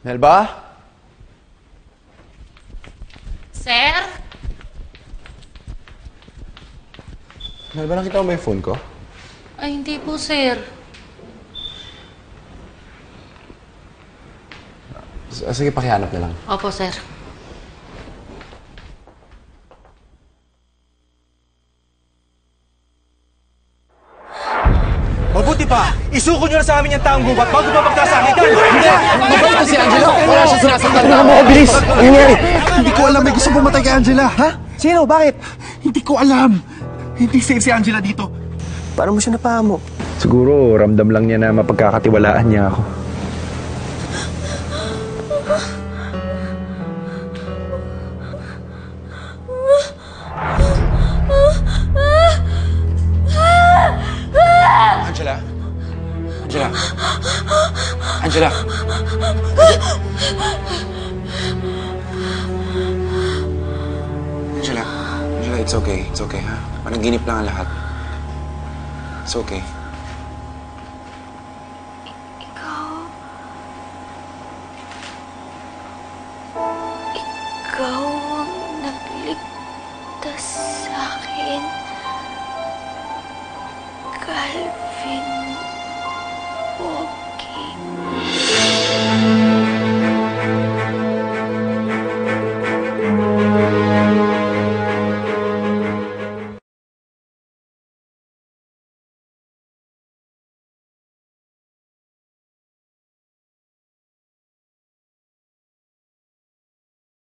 Melba? Sir? Melba, nakita mo ba yung phone ko? Ay, hindi po, sir. Sige, pakihanap na lang. Opo, sir. Mabuti pa! Isuko nyo na sa amin yung taong gubat bago pa magsasakitan! Hindi! Mabait na si Angela! Wala siya sinasaktan na! Ano, bilis! Ano nangyari? Hindi ko alam, may gusto pumatay kay Angela. Ha? Sino? Bakit? Hindi ko alam. Hindi safe si Angela dito. Paano mo siya napahamo? Siguro, ramdam lang niya na mapagkakatiwalaan niya ako. Angela? Angela? Angela? Angela? Angela, it's okay. It's okay, ha? Panaginip lang ang lahat. It's okay. Ikaw ang nagligtas sa akin, Calvin.